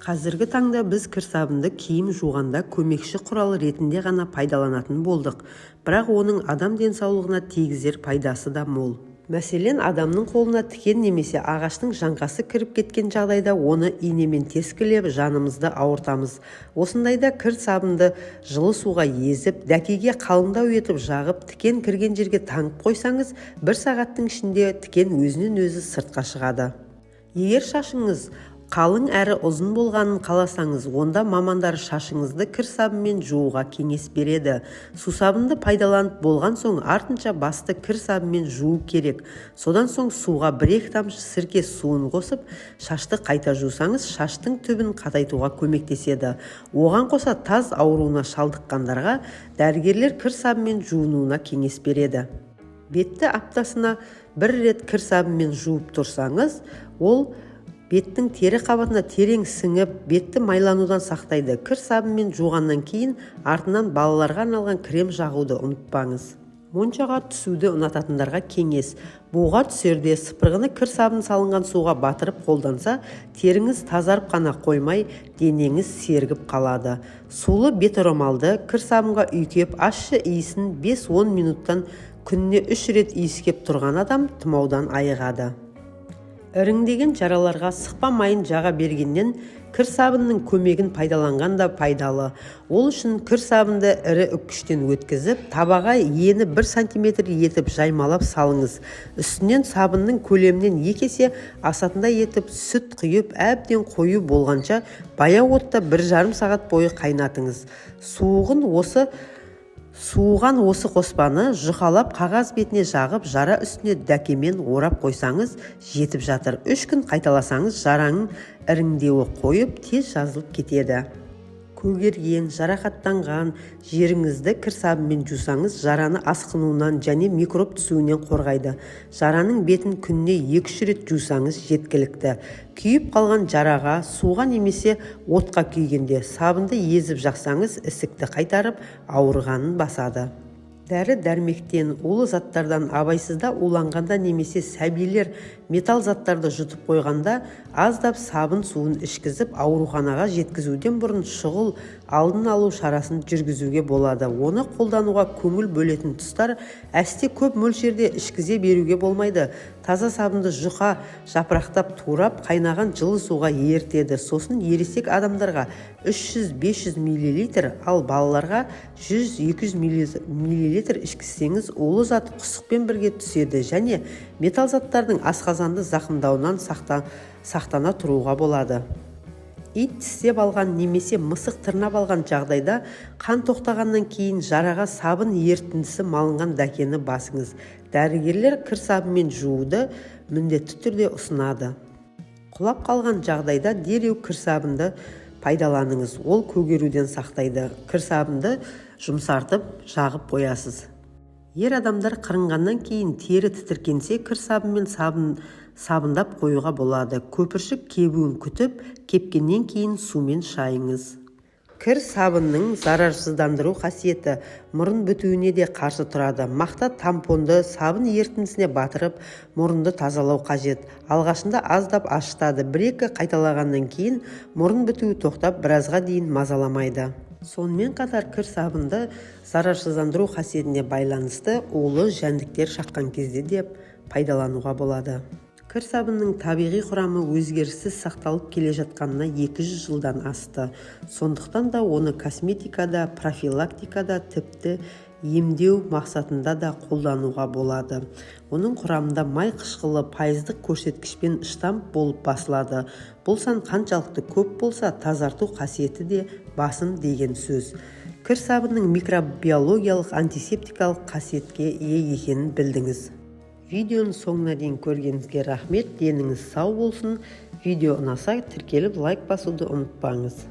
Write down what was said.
Қазіргі таңда біз кір сабынды киім жуғанда көмекші құрал ретінде ғана пайдаланатын болдық, бірақ оның адам денсаулығына тигізер пайдасы да мол. Мәселен, адамның қолына тікен немесе ағаштың жаңқасы кіріп кеткен жағдайда оны инемен тескілеп жанымызды ауыртамыз. Осындайда кір сабынды жылы суға езіп, дәкеге қалыңдау етіп жағып, тікен кірген жерге таңып қойсаңыз, 1 сағаттың ішінде тікен өзінен өзі сыртқа шығады. Егер шашыңыз қалың әрі ұзын болғанын қаласаңыз, онда мамандар шашыңызды кір сабынмен жууға кеңес береді. Сусабынды пайдаланып болған соң артынша басты кір сабынмен жуу керек. Содан соң суға 1-2 тамшы сірке суын қосып, шашты қайта жусаңыз, шаштың түбін қатайтуға көмектеседі. Оған қоса таз ауруына шалдыққандарға дәрігерлер кір сабынмен жуынуына кеңес береді. Бетті аптасына 1 рет кір сабынмен жуып тұрсаңыз, ол беттің тері қабатына терең сіңіп, бетті майланудан сақтайды. Кір сабынмен жуғаннан кейін артынан балаларға арналған крем жағуды ұмытпаңыз. Моншаға түсуді ұнататындарға кеңес. Буға түсерде сыпырғыны кір сабын салынған суға батырып қолданса, теріңіз тазарып қана қоймай, денеңіз сергіп қалады. Сулы бет орамалды кір сабынға үйкеп, ащы иісін 5-10 минуттан күніне 3 рет иіскеп тұрған адам тұмаудан айығады. Іріңдеген жараларға сықпа майын жаға бергеннен кір сабынның көмегін пайдаланған да пайдалы. Ол үшін кір сабынды ірі үккіштен өткізіп, табаға ені 1 см етіп жаймалап салыңыз. Үстінен сабынның көлемінен 2 есе асатындай етіп сүт құйып, әбден қою болғанша баяу отта 1,5 сағат бойы қайнатыңыз. Суыған осы қоспаны жұқалап қағаз бетіне жағып, жара үстіне дәкемен орап қойсаңыз, жетіп жатыр. 3 күн қайталасаңыз, жараның іріңдеуі қойып, тез жазылып кетеді. Көгерген, жарақаттанған жеріңізді кір сабынмен жусаңыз, жараны асқынуынан және микроб түсуінен қорғайды. Жараның бетін күніне 2-3 рет жусаңыз жеткілікті. Күйіп қалған жараға суға немесе отқа күйгенде сабынды езіп жақсаңыз, ісікті қайтарып, ауырғанын басады. Дәрі-дәрмектен, улы заттардан абайсызда уланғанда немесе сәбилер металл заттарды жұтып қойғанда аздап сабын суын ішкізіп ауруханаға жеткізуден бұрын шұғыл алдын алу шарасын жүргізуге болады. Оны қолдануға көңіл бөлетін тұстар әсте көп мөлшерде ішкізе беруге болмайды. Таза сабынды жұқа жапырақтап турап, қайнаған жылы суға ертеді. Сосын ересек адамдарға 300-500 мл, ал балаларға 100-200 мл ішкізсеңіз, улы зат құсықпен бірге түседі және металл заттардың асқазанды зақымдауынан сақтана тұруға болады. Ит тістеп алған немесе мысық тырнап алған жағдайда қан тоқтағаннан кейін жараға сабын ертіндісі малынған дәкені басыңыз. Дәрігерлер кір сабынмен жууды міндетті түрде ұсынады. Құлап қалған жағдайда дереу кір сабынды пайдаланыңыз. Ол көгеруден сақтайды. Кір сабынды жұмсартып жағып қоясыз. Ер адамдар қырынғаннан кейін тері тітіркенсе, кір сабынмен сабындап қоюға болады. Көпіршік кебуін күтіп, кепкеннен кейін сумен шайыңыз. Кір сабынның зарарсыздандыру қасиеті мұрын бүтуіне де қарсы тұрады. Мақта тампонды сабын ертіндісіне батырып, мұрынды тазалау қажет. Алғашында аздап ашытады. 1-2 қайталағаннан кейін мұрын бүтуі тоқтап, біразға дейін мазаламайды. Сонымен қатар кір сабынды зарарсыздандыру қасиетіне байланысты улы жәндіктер шаққан кезде де пайдалануға болады. Кір сабынның табиғи құрамы өзгеріссіз сақталып келе жатқанына 200 жылдан асты. Сондықтан да оны косметикада, профилактикада, тіпті емдеу мақсатында да қолдануға болады. Оның құрамында май қышқылы пайыздық көрсеткішпен штамп болып басылады. Бұл сан қаншалықты көп болса, тазарту қасиеті де басым деген сөз. Кір сабынның микробиологиялық антисептикалық қасиетке ие екенін білдіңіз. Видеоның соңына дейін көргеніңізге рахмет. Деніңіз сау болсын. Видео ұнаса тіркеліп лайк басуды ұмытпаңыз.